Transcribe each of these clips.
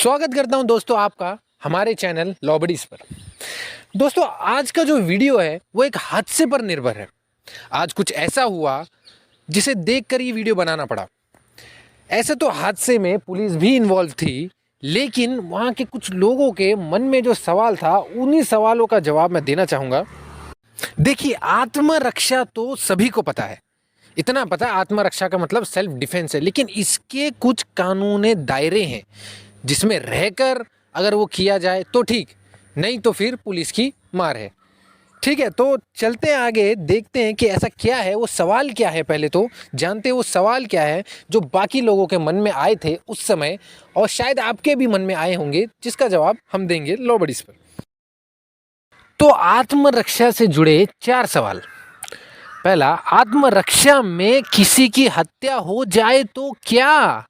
स्वागत करता हूं दोस्तों आपका हमारे चैनल लॉबडीज पर। दोस्तों आज का जो वीडियो है वो एक हादसे पर निर्भर है। आज कुछ ऐसा हुआ जिसे देखकर ये वीडियो बनाना पड़ा। ऐसे तो हादसे में पुलिस भी इन्वॉल्व थी, लेकिन वहाँ के कुछ लोगों के मन में जो सवाल था उन्हीं सवालों का जवाब मैं देना चाहूँगा। देखिए, आत्मरक्षा तो सभी को पता है, इतना पता है आत्मरक्षा का मतलब सेल्फ डिफेंस है, लेकिन इसके कुछ कानूनी दायरे हैं जिसमें रहकर अगर वो किया जाए तो ठीक, नहीं तो फिर पुलिस की मार है। ठीक है, तो चलते हैं आगे, देखते हैं कि ऐसा क्या है, वो सवाल क्या है। पहले तो जानते हैं वो सवाल क्या है जो बाकी लोगों के मन में आए थे उस समय, और शायद आपके भी मन में आए होंगे, जिसका जवाब हम देंगे लॉबडीज पर। तो आत्मरक्षा से जुड़े 4 सवाल। पहला, आत्मरक्षा में किसी की हत्या हो जाए तो क्या?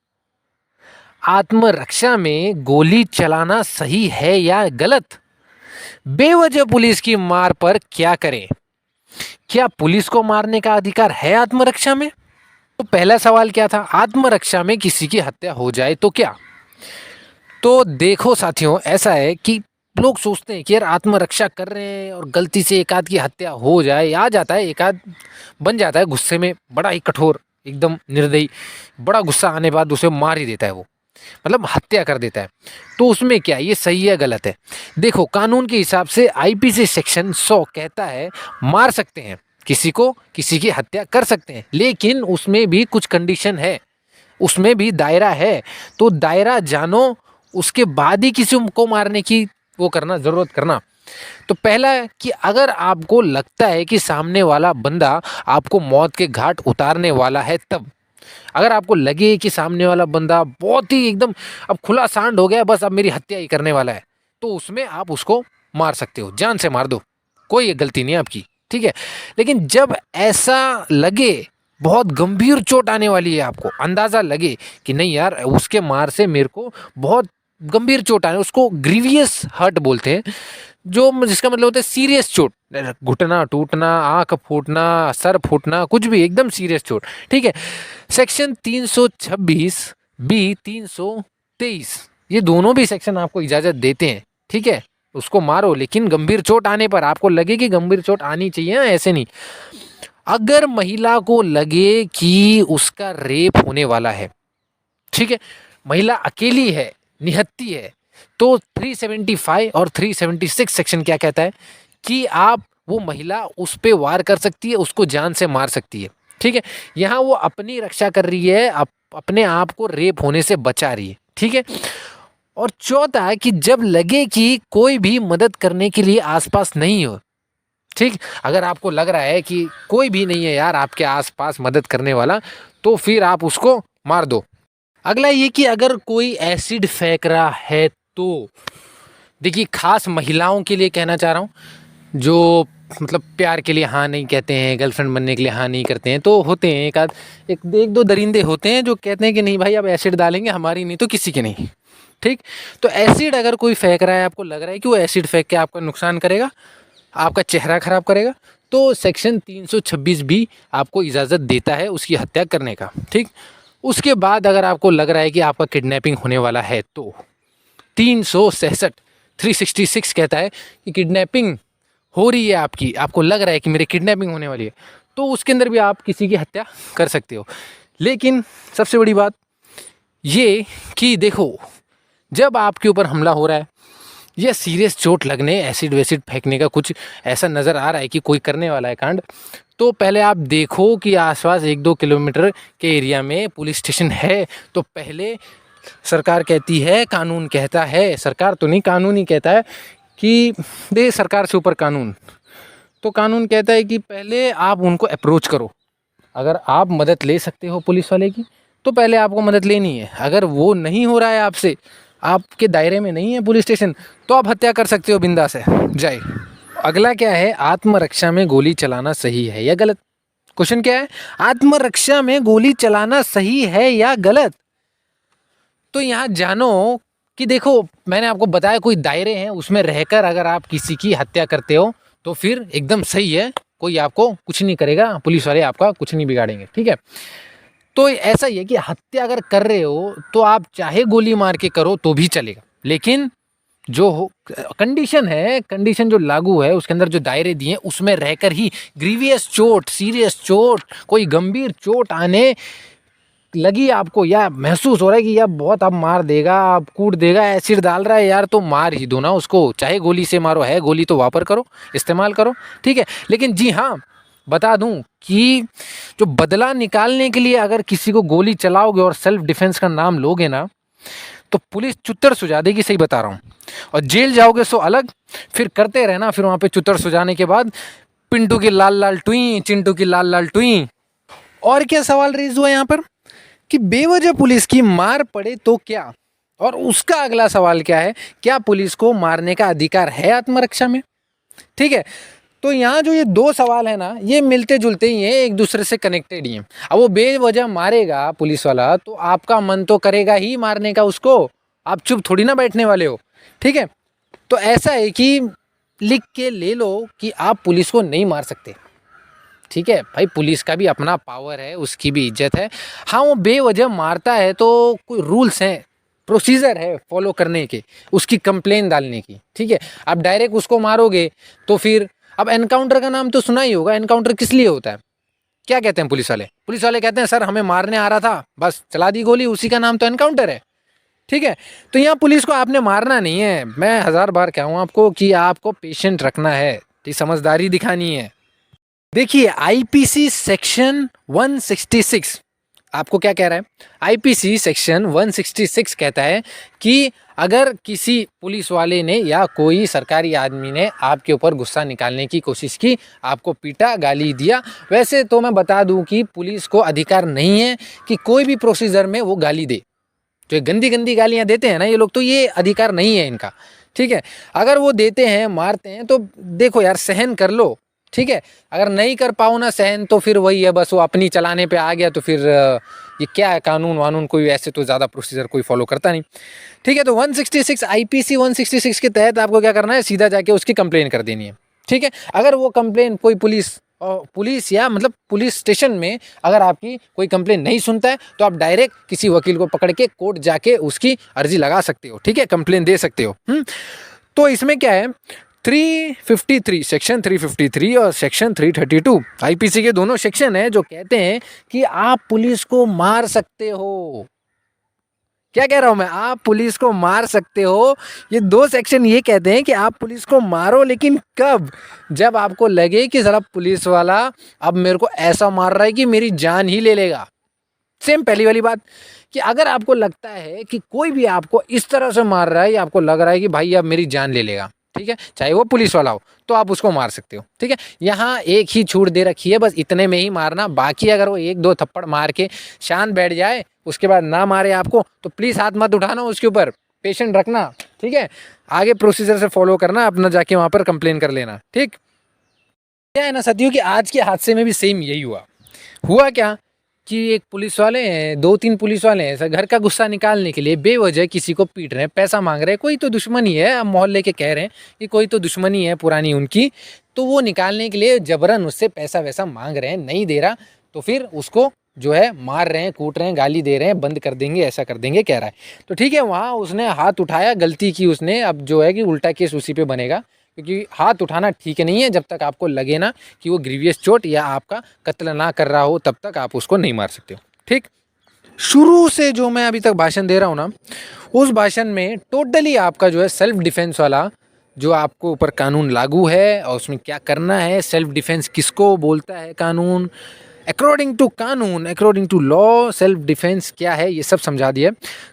आत्मरक्षा में गोली चलाना सही है या गलत? बेवजह पुलिस की मार पर क्या करें? क्या पुलिस को मारने का अधिकार है आत्मरक्षा में? तो पहला सवाल क्या था, आत्मरक्षा में किसी की हत्या हो जाए तो क्या? तो देखो साथियों, ऐसा है कि लोग सोचते हैं कि यार आत्मरक्षा कर रहे हैं और गलती से एक आध की हत्या हो जाए, आ जाता है एक आध, बन जाता है गुस्से में बड़ा ही कठोर, एकदम निर्दयी, बड़ा गुस्सा आने बाद उसे मार ही देता है, वो मतलब हत्या कर देता है। तो उसमें क्या, ये सही है गलत है? देखो, कानून के हिसाब से आईपीसी सेक्शन 100 कहता है मार सकते हैं किसी को, किसी की हत्या कर सकते हैं, लेकिन उसमें भी कुछ कंडीशन है, उसमें भी दायरा है। तो दायरा जानो, उसके बाद ही किसी को मारने की वो करना, ज़रूरत करना। तो पहला है कि अगर आपको लगता है कि सामने वाला बंदा आपको मौत के घाट उतारने वाला है, तब अगर आपको लगे कि सामने वाला बंदा बहुत ही एकदम अब खुला सांड हो गया, बस अब मेरी हत्या ही करने वाला है, तो उसमें आप उसको मार सकते हो, जान से मार दो, कोई गलती नहीं है आपकी। ठीक है, लेकिन जब ऐसा लगे, बहुत गंभीर चोट आने वाली है, आपको अंदाज़ा लगे कि नहीं यार उसके मार से मेरे को बहुत गंभीर चोट आने, उसको ग्रीवियस हर्ट बोलते हैं, जो जिसका मतलब होता है सीरियस चोट, घुटना टूटना, आंख फूटना, सर फूटना, कुछ भी एकदम सीरियस चोट। ठीक है, सेक्शन 326 बी 323, ये दोनों भी सेक्शन आपको इजाज़त देते हैं। ठीक है, उसको मारो, लेकिन गंभीर चोट आने पर, आपको लगे कि गंभीर चोट आनी चाहिए, ऐसे नहीं। अगर महिला को लगे कि उसका रेप होने वाला है, ठीक है, महिला अकेली है, निहत्ती है, तो 375 और 376 सेक्शन क्या कहता है कि आप, वो महिला उस पे वार कर सकती है, उसको जान से मार सकती है। ठीक है, यहाँ वो अपनी रक्षा कर रही है, अपने आप को रेप होने से बचा रही है। ठीक है, और चौथा है कि जब लगे कि कोई भी मदद करने के लिए आसपास नहीं हो, ठीक, अगर आपको लग रहा है कि कोई भी नहीं है यार आपके आसपास मदद करने वाला, तो फिर आप उसको मार दो। अगला ये कि अगर कोई एसिड फेंक रहा है तो, देखिए खास महिलाओं के लिए कहना चाह रहा हूँ, जो मतलब प्यार के लिए हाँ नहीं कहते हैं, गर्लफ्रेंड बनने के लिए हाँ नहीं करते हैं, तो होते हैं एक दो दरिंदे होते हैं जो कहते हैं कि नहीं भाई अब एसिड डालेंगे, हमारी नहीं तो किसी के नहीं। ठीक, तो एसिड अगर कोई फेंक रहा है, आपको लग रहा है कि वो एसिड फेंक के आपका नुकसान करेगा, आपका चेहरा खराब करेगा, तो सेक्शन 326 भी आपको इजाज़त देता है उसकी हत्या करने का। ठीक, उसके बाद अगर आपको लग रहा है कि आपका किडनैपिंग होने वाला है, तो 366 366 कहता है कि किडनैपिंग हो रही है आपकी, आपको लग रहा है कि मेरी किडनैपिंग होने वाली है, तो उसके अंदर भी आप किसी की हत्या कर सकते हो। लेकिन सबसे बड़ी बात ये कि देखो, जब आपके ऊपर हमला हो रहा है या सीरियस चोट लगने, एसिड वैसिड फेंकने का कुछ ऐसा नज़र आ रहा है कि कोई करने वाला है कांड, तो पहले आप देखो कि आसपास 1-2 किलोमीटर के एरिया में पुलिस स्टेशन है। तो पहले सरकार कहती है, कानून कहता है, सरकार तो नहीं कानून ही कहता है कि दे सरकार से ऊपर कानून, तो कानून कहता है कि पहले आप उनको अप्रोच करो। अगर आप मदद ले सकते हो पुलिस वाले की, तो पहले आपको मदद लेनी है। अगर वो नहीं हो रहा है आपसे, आपके दायरे में नहीं है पुलिस स्टेशन, तो आप हत्या कर सकते हो बिंदास है, जय। अगला क्या है, आत्मरक्षा में गोली चलाना सही है या गलत? क्वेश्चन क्या है, आत्मरक्षा में गोली चलाना सही है या गलत? तो यहाँ जानो कि देखो, मैंने आपको बताया कोई दायरे हैं, उसमें रहकर अगर आप किसी की हत्या करते हो तो फिर एकदम सही है, कोई आपको कुछ नहीं करेगा, पुलिस वाले आपका कुछ नहीं बिगाड़ेंगे। ठीक है, तो ऐसा ही है कि हत्या अगर कर रहे हो तो आप चाहे गोली मार के करो तो भी चलेगा, लेकिन जो कंडीशन है, कंडीशन जो लागू है उसके अंदर जो दायरे दिए उसमें रहकर ही ग्रीवियस चोट, सीरियस चोट, कोई गंभीर चोट आने लगी आपको या महसूस हो रहा है कि यार बहुत अब मार देगा, अब कूट देगा, एसिड डाल रहा है यार, तो मार ही दो ना उसको, चाहे गोली से मारो, है गोली तो वापर करो, इस्तेमाल करो, ठीक है। लेकिन जी हाँ, बता दूं कि जो बदला निकालने के लिए अगर किसी को गोली चलाओगे और सेल्फ डिफेंस का नाम लोगे ना, तो पुलिस चुत्तर सुझा देगी, सही बता रहा हूँ। और जेल जाओगे सो अलग, फिर करते रहना, फिर वहां पे चुत्तर सुझाने के बाद पिंटू की लाल लाल टुई, चिंटू की लाल लाल टुई। और क्या सवाल रेज हुआ यहाँ पर कि बेवजह पुलिस की मार पड़े तो क्या, और उसका अगला सवाल क्या है, क्या पुलिस को मारने का अधिकार है आत्मरक्षा में, ठीक है। तो यहाँ जो ये दो सवाल है ना, ये मिलते जुलते ही हैं, एक दूसरे से कनेक्टेड ही हैं। अब वो बेवजह मारेगा पुलिस वाला तो आपका मन तो करेगा ही मारने का उसको, आप चुप थोड़ी ना बैठने वाले हो, ठीक है। तो ऐसा है कि लिख के ले लो कि आप पुलिस को नहीं मार सकते, ठीक है भाई, पुलिस का भी अपना पावर है, उसकी भी इज्जत है। हाँ, वो बेवजह मारता है तो कोई रूल्स हैं, प्रोसीजर है फॉलो करने के, उसकी कंप्लेन डालने की, ठीक है। आप डायरेक्ट उसको मारोगे तो फिर, अब एनकाउंटर का नाम तो सुना ही होगा, एनकाउंटर किस लिए होता है, क्या कहते हैं पुलिस वाले, पुलिस वाले कहते हैं सर हमें मारने आ रहा था, बस चला दी गोली, उसी का नाम तो एनकाउंटर है, ठीक है। तो यहाँ पुलिस को आपने मारना नहीं है, मैं 1000 बार कहूँ आपको कि आपको पेशेंट रखना है, समझदारी दिखानी है। देखिए आईपीसी सेक्शन 166 आपको क्या कह रहा है, आईपीसी सेक्शन 166 कहता है कि अगर किसी पुलिस वाले ने या कोई सरकारी आदमी ने आपके ऊपर गुस्सा निकालने की कोशिश की, आपको पीटा, गाली दिया, वैसे तो मैं बता दूं कि पुलिस को अधिकार नहीं है कि कोई भी प्रोसीजर में वो गाली दे, जो गंदी गंदी गालियां देते हैं ना ये लोग, तो ये अधिकार नहीं है इनका, ठीक है। अगर वो देते हैं, मारते हैं, तो देखो यार सहन कर लो, ठीक है। अगर नहीं कर पाओ ना सहन, तो फिर वही है, बस वो अपनी चलाने पे आ गया, तो फिर ये क्या है, कानून वानून कोई ऐसे तो ज़्यादा प्रोसीजर कोई फॉलो करता नहीं, ठीक है। तो 166 आईपीसी 166 के तहत आपको क्या करना है, सीधा जाके उसकी कंप्लेन कर देनी है, ठीक है। अगर वो कंप्लेन कोई पुलिस या मतलब पुलिस स्टेशन में अगर आपकी कोई कंप्लेन नहीं सुनता है, तो आप डायरेक्ट किसी वकील को पकड़ के कोर्ट जाके उसकी अर्जी लगा सकते हो, ठीक है, कंप्लेन दे सकते हो। तो इसमें क्या है, 353 सेक्शन 353 और सेक्शन 332 आईपीसी के दोनों सेक्शन है जो कहते हैं कि आप पुलिस को मार सकते हो। क्या कह रहा हूं मैं, आप पुलिस को मार सकते हो। ये दो सेक्शन ये कहते हैं कि आप पुलिस को मारो, लेकिन कब, जब आपको लगे कि साला पुलिस वाला अब मेरे को ऐसा मार रहा है कि मेरी जान ही ले लेगा। सेम पहली वाली बात कि अगर आपको लगता है कि कोई भी आपको इस तरह से मार रहा है या आपको लग रहा है कि भाई अब मेरी जान ले लेगा, ठीक है, चाहे वो पुलिस वाला हो, तो आप उसको मार सकते हो, ठीक है। यहाँ एक ही छूट दे रखी है, बस इतने में ही मारना, बाकी अगर वो 1-2 थप्पड़ मार के शांत बैठ जाए, उसके बाद ना मारे आपको, तो प्लीज़ हाथ मत उठाना उसके ऊपर, पेशेंट रखना, ठीक है। आगे प्रोसीजर से फॉलो करना, अपना जाके वहाँ पर कंप्लेन कर लेना, ठीक। क्या है ना साथियों कि आज के हादसे में भी सेम यही हुआ क्या कि एक पुलिस वाले हैं, 2-3 पुलिस वाले हैं, ऐसा घर का गुस्सा निकालने के लिए बेवजह किसी को पीट रहे हैं, पैसा मांग रहे हैं, कोई तो दुश्मनी है, अब मोहल्ले के कह रहे हैं कि कोई तो दुश्मनी है पुरानी उनकी, तो वो निकालने के लिए जबरन उससे पैसा वैसा मांग रहे हैं, नहीं दे रहा, तो फिर उसको जो है मार रहे हैं, कूट रहे हैं, गाली दे रहे हैं, बंद कर देंगे, ऐसा कर देंगे कह रहा है। तो ठीक है, वहाँ उसने हाथ उठाया, गलती की उसने, अब जो है कि उल्टा केस उसी पे बनेगा, क्योंकि हाथ उठाना ठीक नहीं है, जब तक आपको लगे ना कि वो ग्रीवियस चोट या आपका कत्ल ना कर रहा हो, तब तक आप उसको नहीं मार सकते हो, ठीक। शुरू से जो मैं अभी तक भाषण दे रहा हूँ ना, उस भाषण में टोटली आपका जो है सेल्फ डिफेंस वाला जो आपको ऊपर कानून लागू है और उसमें क्या करना है, सेल्फ डिफेंस किसको बोलता है कानून, अकॉर्डिंग टू कानून, according to law self defence क्या है, ये सब समझा दिया।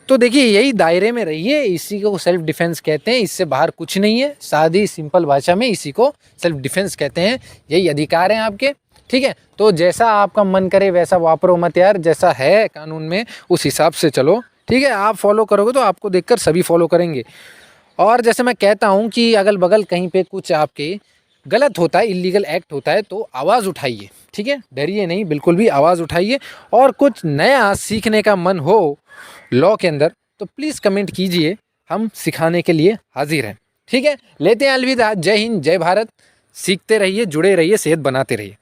तो देखिए यही दायरे में रहिए, इसी को सेल्फ डिफेंस कहते हैं, इससे बाहर कुछ नहीं है, सादी सिंपल भाषा में इसी को सेल्फ डिफेंस कहते हैं, यही अधिकार हैं आपके, ठीक है। तो जैसा आपका मन करे वैसा वापरो मत यार, जैसा है कानून में उस हिसाब से चलो, ठीक है। आप फॉलो करोगे तो आपको देखकर सभी फॉलो करेंगे। और जैसे मैं कहता हूँ कि अगल बगल कहीं पे कुछ आपके गलत होता है, इलीगल एक्ट होता है, तो आवाज़ उठाइए, ठीक है, डरिए नहीं, बिल्कुल भी आवाज़ उठाइए। और कुछ नया सीखने का मन हो लॉ के अंदर तो प्लीज़ कमेंट कीजिए, हम सिखाने के लिए हाजिर हैं, ठीक है। लेते हैं अलविदा, जय हिंद, जय भारत, सीखते रहिए, जुड़े रहिए, सेहत बनाते रहिए।